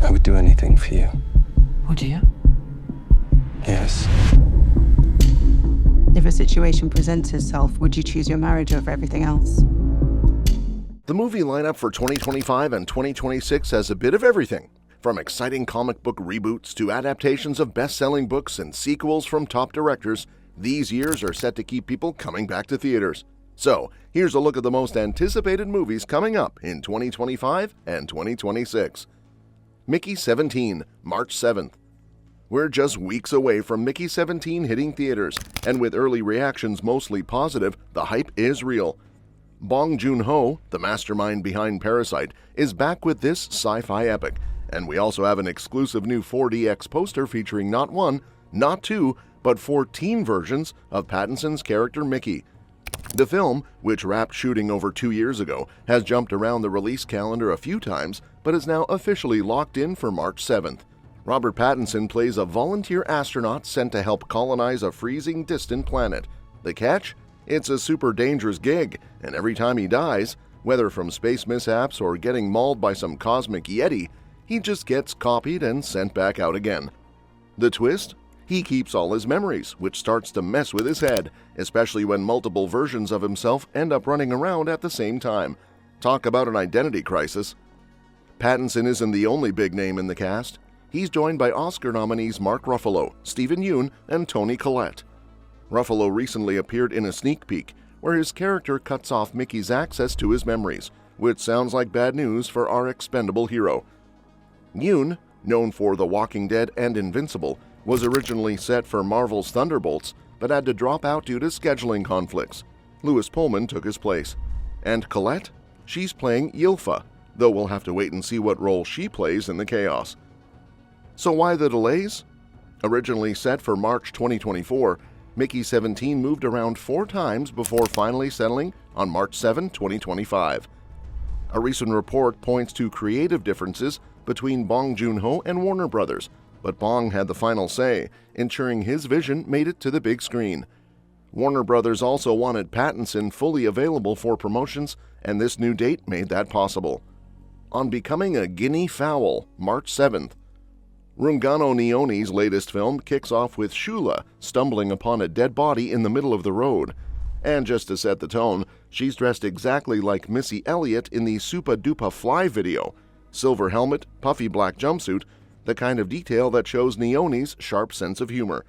I would do anything for you. Would you? Yes. If a situation presents itself, would you choose your marriage over everything else? The movie lineup for 2025 and 2026 has a bit of everything, from exciting comic book reboots to adaptations of best-selling books and sequels from top directors. These years are set to keep people coming back to theaters. So, here's a look at the most anticipated movies coming up in 2025 and 2026. Mickey 17, March 7th. We're just weeks away from Mickey 17 hitting theaters, and with early reactions mostly positive, the hype is real. Bong Joon-ho, the mastermind behind Parasite, is back with this sci-fi epic, and we also have an exclusive new 4DX poster featuring not one, not two, but 14 versions of Pattinson's character Mickey. The film, which wrapped shooting over 2 years ago, has jumped around the release calendar a few times, but is now officially locked in for March 7th. Robert Pattinson plays a volunteer astronaut sent to help colonize a freezing, distant planet. The catch? It's a super dangerous gig, and every time he dies, whether from space mishaps or getting mauled by some cosmic yeti, he just gets copied and sent back out again. The twist? He keeps all his memories, which starts to mess with his head, especially when multiple versions of himself end up running around at the same time. Talk about an identity crisis. Pattinson isn't the only big name in the cast. He's joined by Oscar nominees Mark Ruffalo, Stephen Yeun, and Toni Collette. Ruffalo recently appeared in a sneak peek where his character cuts off Mickey's access to his memories, which sounds like bad news for our expendable hero. Yeun, known for The Walking Dead and Invincible, was originally set for Marvel's Thunderbolts, but had to drop out due to scheduling conflicts. Louis Pullman took his place. And Collette? She's playing Ylfa, though we'll have to wait and see what role she plays in the chaos. So why the delays? Originally set for March 2024, Mickey 17 moved around 4 times before finally settling on March 7, 2025. A recent report points to creative differences between Bong Joon-ho and Warner Brothers, but Bong had the final say, ensuring his vision made it to the big screen. Warner Brothers also wanted Pattinson fully available for promotions, and this new date made that possible. On becoming a guinea fowl, March 7th. Rungano Neoni's latest film kicks off with Shula stumbling upon a dead body in the middle of the road. And just to set the tone, she's dressed exactly like Missy Elliott in the Supa Dupa Fly video. Silver helmet, puffy black jumpsuit, the kind of detail that shows Neoni's sharp sense of humor.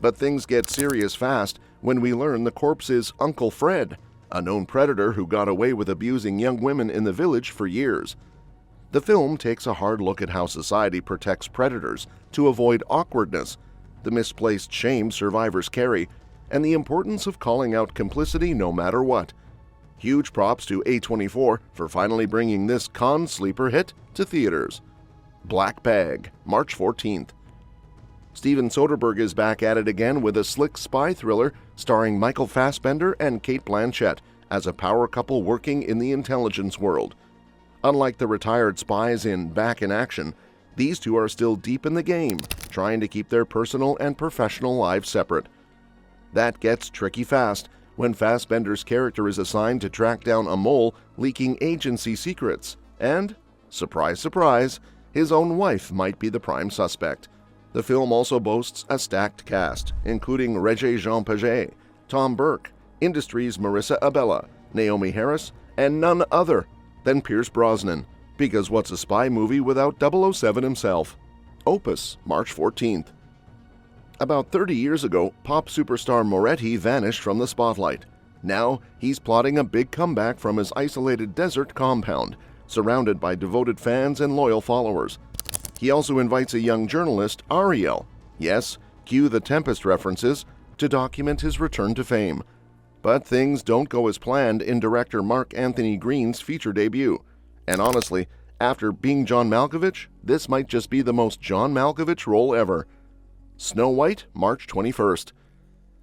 But things get serious fast when we learn the corpse is Uncle Fred, a known predator who got away with abusing young women in the village for years. The film takes a hard look at how society protects predators to avoid awkwardness, the misplaced shame survivors carry, and the importance of calling out complicity no matter what. Huge props to A24 for finally bringing this con sleeper hit to theaters. Black Bag, March 14th. Steven Soderbergh is back at it again with a slick spy thriller starring Michael Fassbender and Cate Blanchett as a power couple working in the intelligence world. Unlike the retired spies in Back in Action, these two are still deep in the game, trying to keep their personal and professional lives separate. That gets tricky fast when Fassbender's character is assigned to track down a mole leaking agency secrets, and, surprise, surprise, his own wife might be the prime suspect. The film also boasts a stacked cast, including Regé-Jean Page, Tom Burke, Industry's Marissa Abela, Naomi Harris, and none other than Pierce Brosnan, because what's a spy movie without 007 himself? Opus, March 14th. About 30 years ago, pop superstar Moretti vanished from the spotlight. Now, he's plotting a big comeback from his isolated desert compound, surrounded by devoted fans and loyal followers. He also invites a young journalist, Ariel, yes, cue the Tempest references, to document his return to fame. But things don't go as planned in director Mark Anthony Green's feature debut. And honestly, after being John Malkovich, this might just be the most John Malkovich role ever. Snow White, March 21st.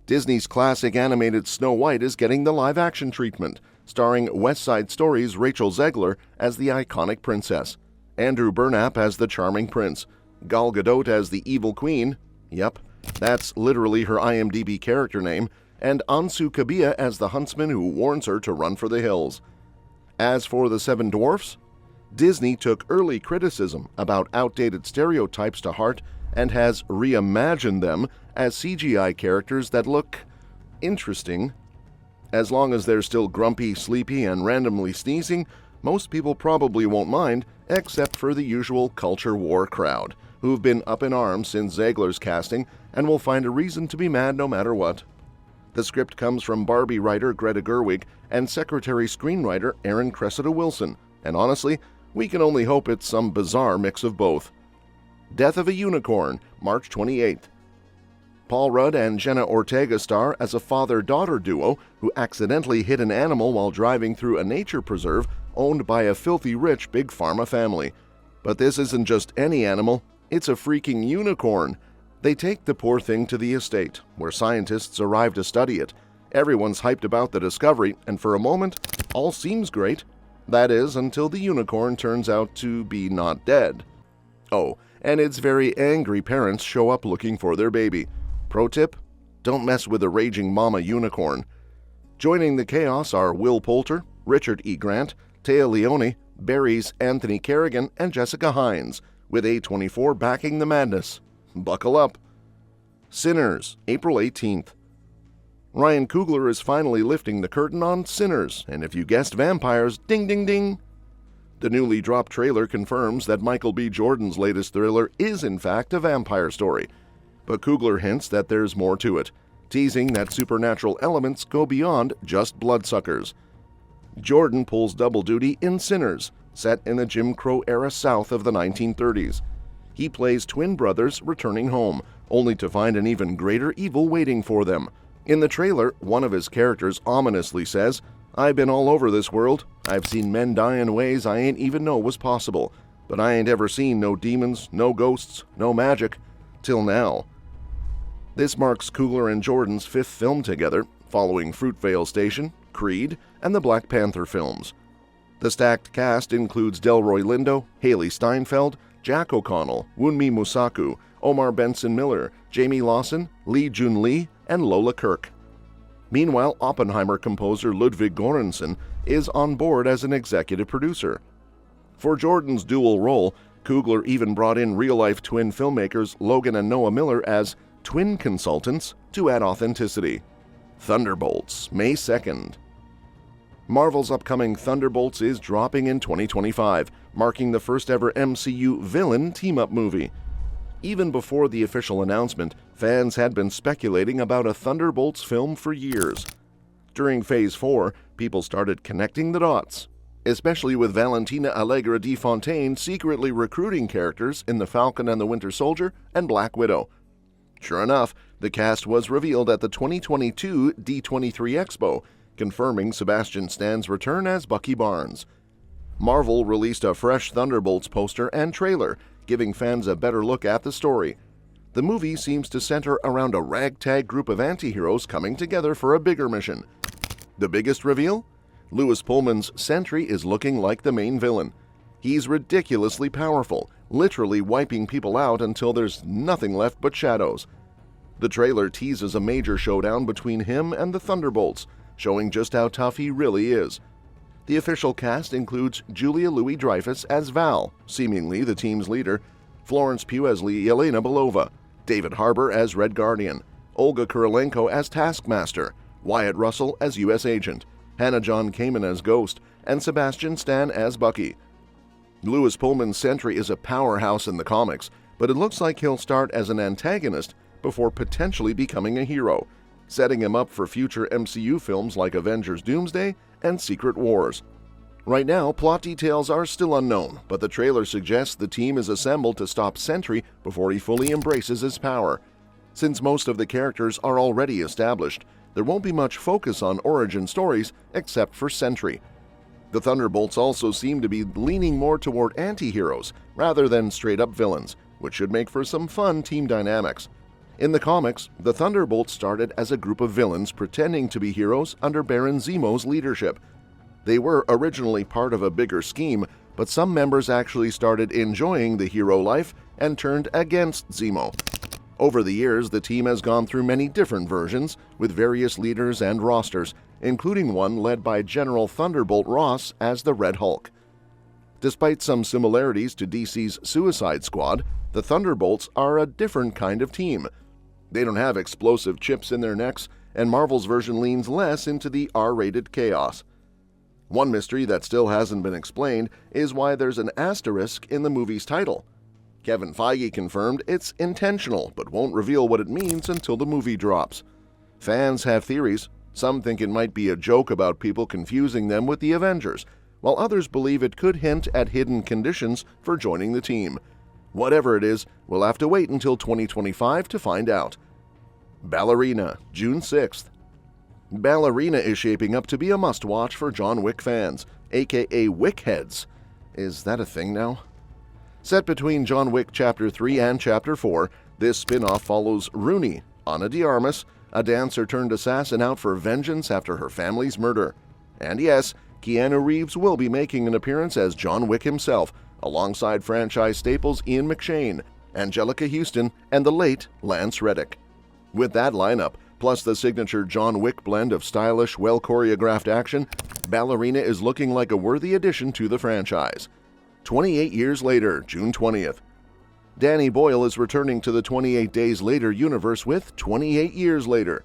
Disney's classic animated Snow White is getting the live-action treatment, starring West Side Story's Rachel Zegler as the iconic princess, Andrew Burnap as the charming prince, Gal Gadot as the evil queen, yep, that's literally her IMDb character name, and Ansu Kabiya as the huntsman who warns her to run for the hills. As for the Seven Dwarfs, Disney took early criticism about outdated stereotypes to heart and has reimagined them as CGI characters that look interesting. As long as they're still grumpy, sleepy, and randomly sneezing, most people probably won't mind, except for the usual culture war crowd, who've been up in arms since Ziegler's casting and will find a reason to be mad no matter what. The script comes from Barbie writer Greta Gerwig and secretary-screenwriter Aaron Cressida Wilson, and honestly, we can only hope it's some bizarre mix of both. Death of a Unicorn, March 28th. Paul Rudd and Jenna Ortega star as a father-daughter duo who accidentally hit an animal while driving through a nature preserve owned by a filthy rich big pharma family. But this isn't just any animal, it's a freaking unicorn. They take the poor thing to the estate, where scientists arrive to study it. Everyone's hyped about the discovery, and for a moment, all seems great. That is, until the unicorn turns out to be not dead. Oh, and its very angry parents show up looking for their baby. Pro tip: don't mess with a raging mama unicorn. Joining the chaos are Will Poulter, Richard E. Grant, Téa Leoni, Barry's Anthony Kerrigan, and Jessica Hines, with A24 backing the madness. Buckle up. Sinners, April 18th. Ryan Coogler is finally lifting the curtain on Sinners, and if you guessed vampires, ding ding ding! The newly dropped trailer confirms that Michael B. Jordan's latest thriller is in fact a vampire story, but Coogler hints that there's more to it, teasing that supernatural elements go beyond just bloodsuckers. Jordan pulls double duty in Sinners, set in the Jim Crow-era South of the 1930s. He plays twin brothers returning home, only to find an even greater evil waiting for them. In the trailer, one of his characters ominously says, "I've been all over this world. I've seen men die in ways I ain't even know was possible. But I ain't ever seen no demons, no ghosts, no magic. Till now." This marks Coogler and Jordan's fifth film together, following Fruitvale Station, Creed, and the Black Panther films. The stacked cast includes Delroy Lindo, Haley Steinfeld, Jack O'Connell, Wunmi Musaku, Omar Benson Miller, Jamie Lawson, Lee Jun Lee, and Lola Kirk. Meanwhile, Oppenheimer composer Ludwig Göransson is on board as an executive producer. For Jordan's dual role, Coogler even brought in real-life twin filmmakers Logan and Noah Miller as twin consultants to add authenticity. Thunderbolts, May 2nd. Marvel's upcoming Thunderbolts is dropping in 2025, marking the first-ever MCU villain team-up movie. Even before the official announcement, fans had been speculating about a Thunderbolts film for years. During Phase 4, people started connecting the dots, especially with Valentina Allegra de Fontaine secretly recruiting characters in The Falcon and the Winter Soldier and Black Widow. Sure enough, the cast was revealed at the 2022 D23 Expo, confirming Sebastian Stan's return as Bucky Barnes. Marvel released a fresh Thunderbolts poster and trailer, giving fans a better look at the story. The movie seems to center around a ragtag group of anti-heroes coming together for a bigger mission. The biggest reveal? Lewis Pullman's Sentry is looking like the main villain. He's ridiculously powerful, literally wiping people out until there's nothing left but shadows. The trailer teases a major showdown between him and the Thunderbolts, showing just how tough he really is. The official cast includes Julia Louis-Dreyfus as Val, seemingly the team's leader, Florence Pugh as Yelena Belova, David Harbour as Red Guardian, Olga Kurylenko as Taskmaster, Wyatt Russell as U.S. Agent, Hannah John Kamen as Ghost, and Sebastian Stan as Bucky. Lewis Pullman's Sentry is a powerhouse in the comics, but it looks like he'll start as an antagonist before potentially becoming a hero, setting him up for future MCU films like Avengers Doomsday and Secret Wars. Right now, plot details are still unknown, but the trailer suggests the team is assembled to stop Sentry before he fully embraces his power. Since most of the characters are already established, there won't be much focus on origin stories except for Sentry. The Thunderbolts also seem to be leaning more toward anti-heroes rather than straight-up villains, which should make for some fun team dynamics. In the comics, the Thunderbolts started as a group of villains pretending to be heroes under Baron Zemo's leadership. They were originally part of a bigger scheme, but some members actually started enjoying the hero life and turned against Zemo. Over the years, the team has gone through many different versions, with various leaders and rosters, including one led by General Thunderbolt Ross as the Red Hulk. Despite some similarities to DC's Suicide Squad, the Thunderbolts are a different kind of team. They don't have explosive chips in their necks, and Marvel's version leans less into the R-rated chaos. One mystery that still hasn't been explained is why there's an asterisk in the movie's title. Kevin Feige confirmed it's intentional, but won't reveal what it means until the movie drops. Fans have theories. Some think it might be a joke about people confusing them with the Avengers, while others believe it could hint at hidden conditions for joining the team. Whatever it is, we'll have to wait until 2025 to find out. Ballerina, June 6th. Ballerina is shaping up to be a must-watch for John Wick fans, aka Wickheads. Is that a thing now? Set between John Wick Chapter 3 and Chapter 4, this spin-off follows Rooney, Ana de Armas, a dancer-turned-assassin out for vengeance after her family's murder. And yes, Keanu Reeves will be making an appearance as John Wick himself, alongside franchise staples Ian McShane, Angelica Houston, and the late Lance Reddick. With that lineup, plus the signature John Wick blend of stylish, well-choreographed action, Ballerina is looking like a worthy addition to the franchise. 28 years later, June 20th. Danny Boyle is returning to the 28 Days Later universe with 28 years later.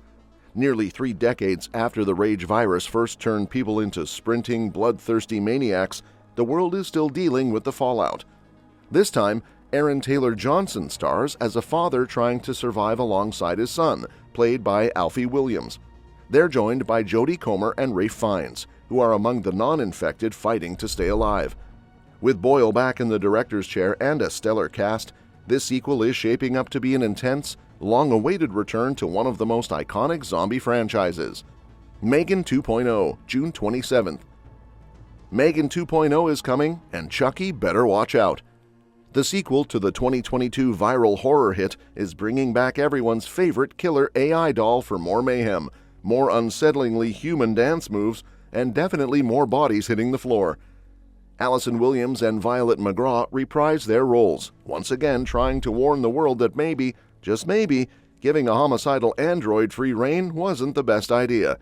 Nearly 3 decades after the rage virus first turned people into sprinting, bloodthirsty maniacs, the world is still dealing with the fallout. This time, Aaron Taylor Johnson stars as a father trying to survive alongside his son, played by Alfie Williams. They're joined by Jodie Comer and Ralph Fiennes, who are among the non-infected fighting to stay alive. With Boyle back in the director's chair and a stellar cast, this sequel is shaping up to be an intense, long-awaited return to one of the most iconic zombie franchises. Megan 2.0, June 27th. Megan 2.0 is coming, and Chucky better watch out. The sequel to the 2022 viral horror hit is bringing back everyone's favorite killer AI doll for more mayhem, more unsettlingly human dance moves, and definitely more bodies hitting the floor. Allison Williams and Violet McGraw reprise their roles, once again trying to warn the world that maybe, just maybe, giving a homicidal android free rein wasn't the best idea.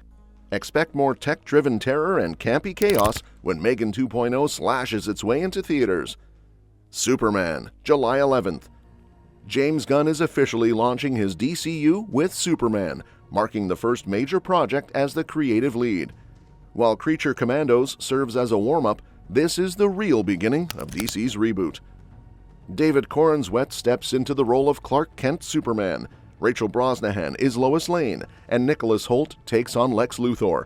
Expect more tech-driven terror and campy chaos when Megan 2.0 slashes its way into theaters. Superman, July 11th. James Gunn is officially launching his DCU with Superman, marking the first major project as the creative lead. While Creature Commandos serves as a warm-up, this is the real beginning of DC's reboot. David Corenswet steps into the role of Clark Kent Superman, Rachel Brosnahan is Lois Lane, and Nicholas Hoult takes on Lex Luthor.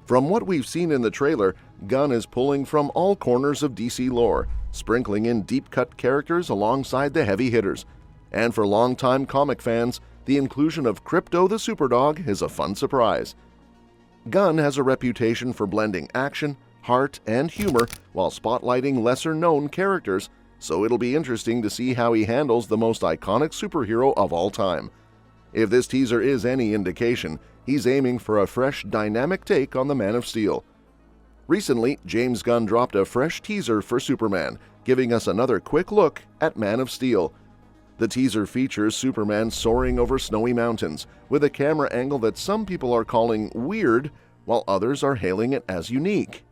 From what we've seen in the trailer, Gunn is pulling from all corners of DC lore, sprinkling in deep-cut characters alongside the heavy hitters. And for longtime comic fans, the inclusion of Krypto the Superdog is a fun surprise. Gunn has a reputation for blending action, heart, and humor while spotlighting lesser-known characters, so it'll be interesting to see how he handles the most iconic superhero of all time. If this teaser is any indication, he's aiming for a fresh, dynamic take on the Man of Steel. Recently, James Gunn dropped a fresh teaser for Superman, giving us another quick look at Man of Steel. The teaser features Superman soaring over snowy mountains, with a camera angle that some people are calling weird, while others are hailing it as unique.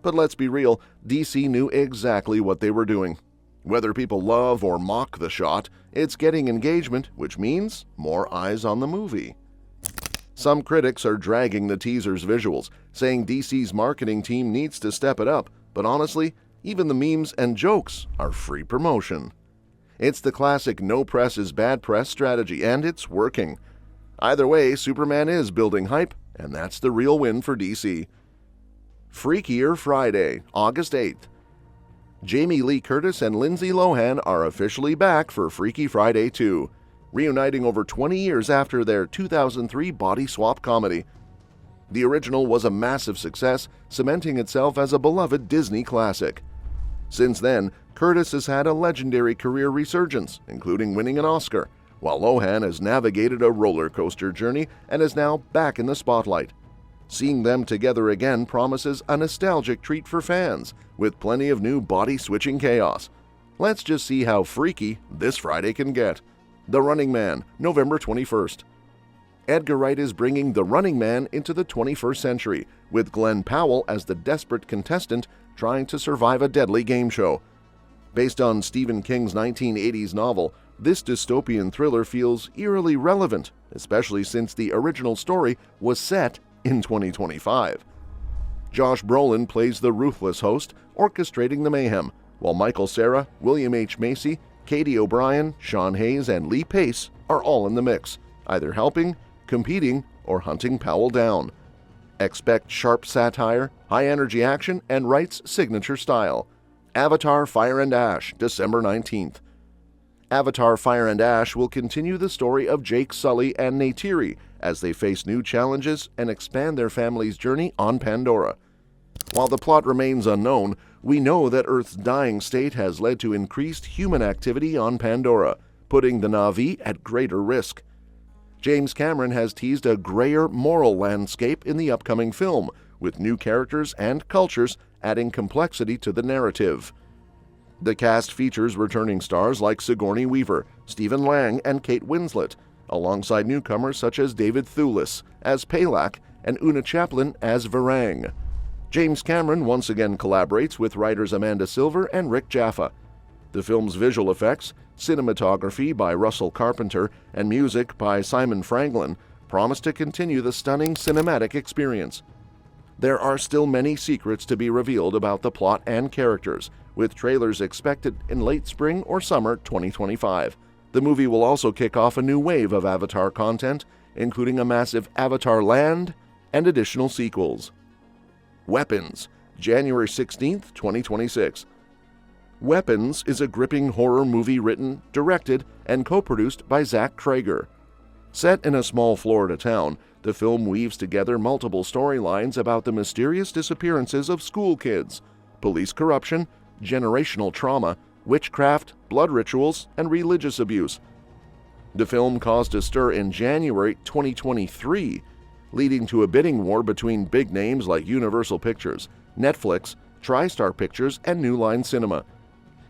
But let's be real, DC knew exactly what they were doing. Whether people love or mock the shot, it's getting engagement, which means more eyes on the movie. Some critics are dragging the teaser's visuals, saying DC's marketing team needs to step it up, but honestly, even the memes and jokes are free promotion. It's the classic no press is bad press strategy, and it's working. Either way, Superman is building hype, and that's the real win for DC. Freakier Friday, August 8th. Jamie Lee Curtis and Lindsay Lohan are officially back for Freaky Friday 2, reuniting over 20 years after their 2003 body swap comedy. The original was a massive success, cementing itself as a beloved Disney classic. Since then, Curtis has had a legendary career resurgence, including winning an Oscar, while Lohan has navigated a roller coaster journey and is now back in the spotlight. Seeing them together again promises a nostalgic treat for fans, with plenty of new body-switching chaos. Let's just see how freaky this Friday can get. The Running Man, November 21st. Edgar Wright is bringing The Running Man into the 21st century, with Glenn Powell as the desperate contestant trying to survive a deadly game show. Based on Stephen King's 1980s novel, this dystopian thriller feels eerily relevant, especially since the original story was set in 2025. Josh Brolin plays the ruthless host, orchestrating the mayhem, while Michael Cera, William H. Macy, Katie O'Brien, Sean Hayes, and Lee Pace are all in the mix, either helping, competing, or hunting Powell down. Expect sharp satire, high-energy action, and Wright's signature style. Avatar: Fire and Ash, December 19th. Avatar: Fire and Ash will continue the story of Jake Sully and Neytiri as they face new challenges and expand their family's journey on Pandora. While the plot remains unknown, we know that Earth's dying state has led to increased human activity on Pandora, putting the Na'vi at greater risk. James Cameron has teased a grayer moral landscape in the upcoming film, with new characters and cultures adding complexity to the narrative. The cast features returning stars like Sigourney Weaver, Stephen Lang, and Kate Winslet, alongside newcomers such as David Thewlis as Palak and Una Chaplin as Varang. James Cameron once again collaborates with writers Amanda Silver and Rick Jaffa. The film's visual effects, cinematography by Russell Carpenter, and music by Simon Franklin promise to continue the stunning cinematic experience. There are still many secrets to be revealed about the plot and characters, with trailers expected in late spring or summer 2025. The movie will also kick off a new wave of Avatar content, including a massive Avatar Land and additional sequels. Weapons, January 16, 2026. Weapons is a gripping horror movie written, directed, and co-produced by Zach Cregger. Set in a small Florida town, the film weaves together multiple storylines about the mysterious disappearances of school kids, police corruption, generational trauma, witchcraft, blood rituals, and religious abuse. The film caused a stir in January 2023, leading to a bidding war between big names like Universal Pictures, Netflix, TriStar Pictures, and New Line Cinema.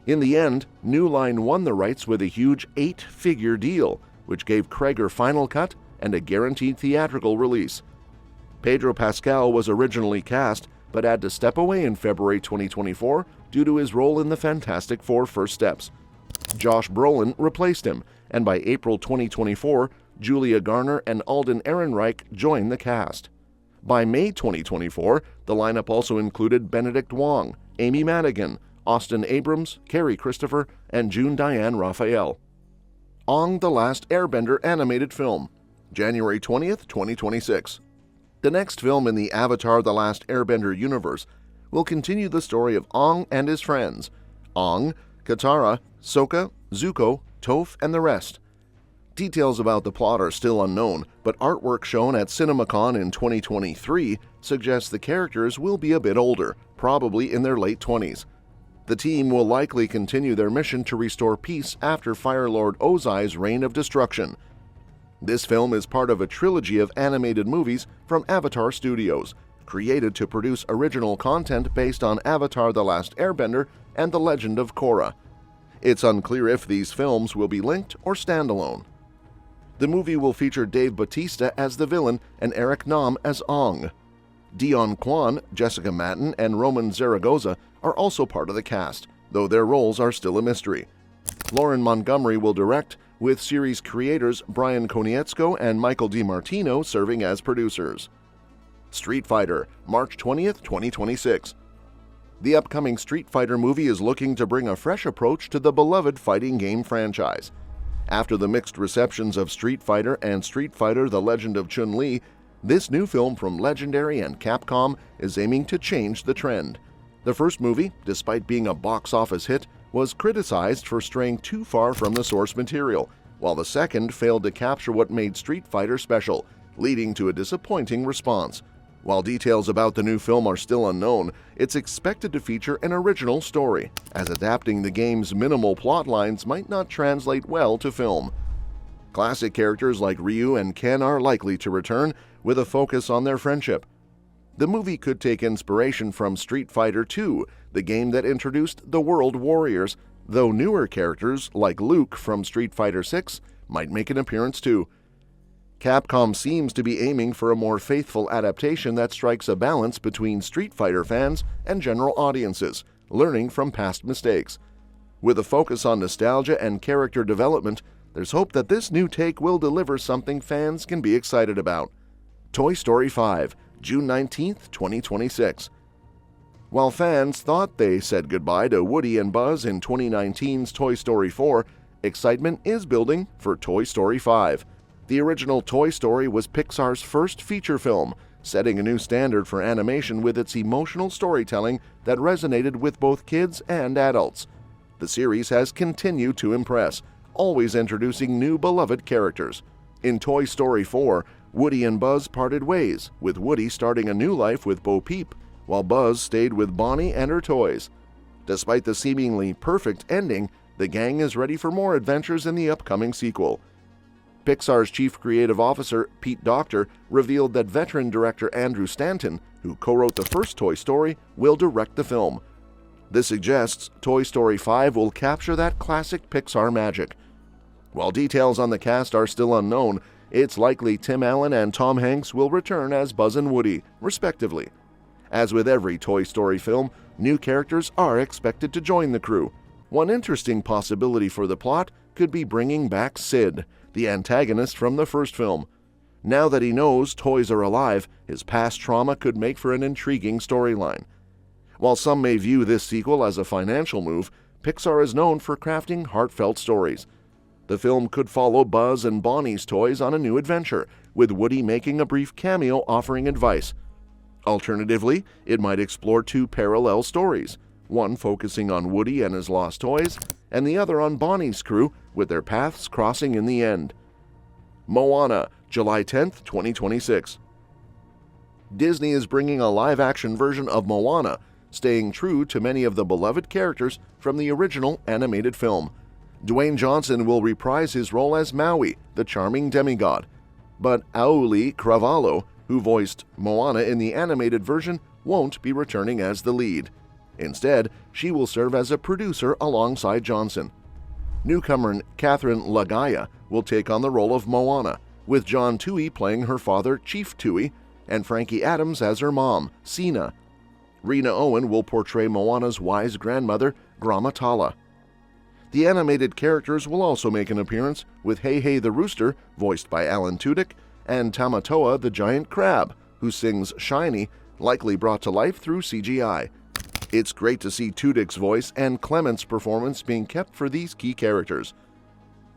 In the end, New Line won the rights with a huge 8-figure deal, which gave Cregger final cut and a guaranteed theatrical release. Pedro Pascal was originally cast, but had to step away in February 2024 due to his role in the Fantastic Four: First Steps. Josh Brolin replaced him, and by April 2024, Julia Garner and Alden Ehrenreich joined the cast. By May 2024, the lineup also included Benedict Wong, Amy Madigan, Austin Abrams, Carrie Christopher, and June Diane Raphael. Aang: The Last Airbender animated film, January 20th, 2026. The next film in the Avatar: The Last Airbender universe will continue the story of Aang and his friends, Aang, Katara, Sokka, Zuko, Toph, and the rest. Details about the plot are still unknown, but artwork shown at CinemaCon in 2023 suggests the characters will be a bit older, probably in their late 20s. The team will likely continue their mission to restore peace after Fire Lord Ozai's reign of destruction. This film is part of a trilogy of animated movies from Avatar Studios, created to produce original content based on Avatar: The Last Airbender and The Legend of Korra. It's unclear if these films will be linked or standalone. The movie will feature Dave Bautista as the villain and Eric Nam as Aang. Dion Kwan, Jessica Matten, and Roman Zaragoza are also part of the cast, though their roles are still a mystery. Lauren Montgomery will direct, with series creators Brian Konietzko and Michael DiMartino serving as producers. Street Fighter, March 20th, 2026. The upcoming Street Fighter movie is looking to bring a fresh approach to the beloved fighting game franchise. After the mixed receptions of Street Fighter and Street Fighter: The Legend of Chun-Li, this new film from Legendary and Capcom is aiming to change the trend. The first movie, despite being a box office hit, was criticized for straying too far from the source material, while the second failed to capture what made Street Fighter special, leading to a disappointing response. While details about the new film are still unknown, it's expected to feature an original story, as adapting the game's minimal plot lines might not translate well to film. Classic characters like Ryu and Ken are likely to return, with a focus on their friendship. The movie could take inspiration from Street Fighter II, the game that introduced the World Warriors, though newer characters like Luke from Street Fighter VI might make an appearance too. Capcom seems to be aiming for a more faithful adaptation that strikes a balance between Street Fighter fans and general audiences, learning from past mistakes. With a focus on nostalgia and character development, there's hope that this new take will deliver something fans can be excited about. Toy Story 5, June 19, 2026. While fans thought they said goodbye to Woody and Buzz in 2019's Toy Story 4, excitement is building for Toy Story 5. The original Toy Story was Pixar's first feature film, setting a new standard for animation with its emotional storytelling that resonated with both kids and adults. The series has continued to impress, always introducing new beloved characters. In Toy Story 4, Woody and Buzz parted ways, with Woody starting a new life with Bo Peep, while Buzz stayed with Bonnie and her toys. Despite the seemingly perfect ending, the gang is ready for more adventures in the upcoming sequel. Pixar's chief creative officer, Pete Docter, revealed that veteran director Andrew Stanton, who co-wrote the first Toy Story, will direct the film. This suggests Toy Story 5 will capture that classic Pixar magic. While details on the cast are still unknown, it's likely Tim Allen and Tom Hanks will return as Buzz and Woody, respectively. As with every Toy Story film, new characters are expected to join the crew. One interesting possibility for the plot could be bringing back Sid, the antagonist from the first film. Now that he knows toys are alive, his past trauma could make for an intriguing storyline. While some may view this sequel as a financial move, Pixar is known for crafting heartfelt stories. The film could follow Buzz and Bonnie's toys on a new adventure, with Woody making a brief cameo offering advice. Alternatively, it might explore two parallel stories, one focusing on Woody and his lost toys, and the other on Bonnie's crew, with their paths crossing in the end. Moana, July 10, 2026. Disney is bringing a live-action version of Moana, staying true to many of the beloved characters from the original animated film. Dwayne Johnson will reprise his role as Maui, the charming demigod. But Auli'i Cravalho, who voiced Moana in the animated version, won't be returning as the lead. Instead, she will serve as a producer alongside Johnson. Newcomer Catherine Lagaya will take on the role of Moana, with John Toohey playing her father, Chief Toohey, and Frankie Adams as her mom, Sina. Rena Owen will portray Moana's wise grandmother, Gramatala. The animated characters will also make an appearance, with Hey Hey the Rooster, voiced by Alan Tudyk, and Tamatoa the Giant Crab, who sings Shiny, likely brought to life through CGI. It's great to see Tudyk's voice and Clement's performance being kept for these key characters.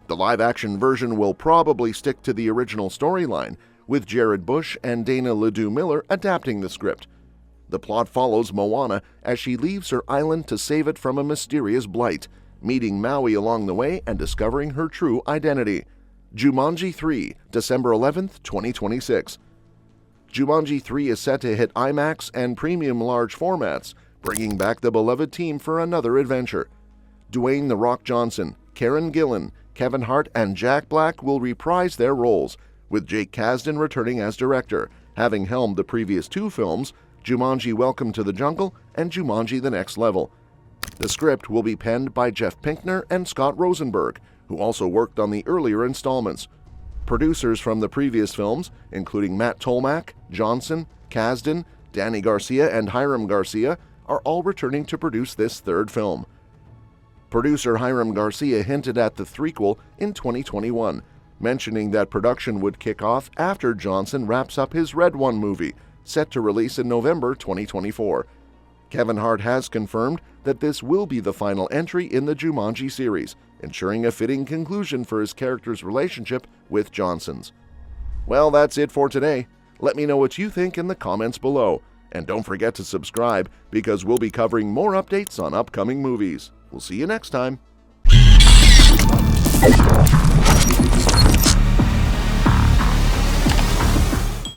The live-action version will probably stick to the original storyline, with Jared Bush and Dana Ledoux Miller adapting the script. The plot follows Moana as she leaves her island to save it from a mysterious blight, meeting Maui along the way and discovering her true identity. Jumanji 3, December 11, 2026. Jumanji 3 is set to hit IMAX and premium large formats, bringing back the beloved team for another adventure. Dwayne "The Rock" Johnson, Karen Gillan, Kevin Hart, and Jack Black will reprise their roles, with Jake Kasdan returning as director, having helmed the previous two films, Jumanji: Welcome to the Jungle and Jumanji: The Next Level. The script will be penned by Jeff Pinkner and Scott Rosenberg, who also worked on the earlier installments. Producers from the previous films, including Matt Tolmach, Johnson, Kasdan, Danny Garcia, and Hiram Garcia, are all returning to produce this third film. Producer Hiram Garcia hinted at the threequel in 2021, mentioning that production would kick off after Johnson wraps up his Red One movie, set to release in November 2024. Kevin Hart has confirmed that this will be the final entry in the Jumanji series, ensuring a fitting conclusion for his character's relationship with Johnson's. Well, that's it for today. Let me know what you think in the comments below. And don't forget to subscribe, because we'll be covering more updates on upcoming movies. We'll see you next time.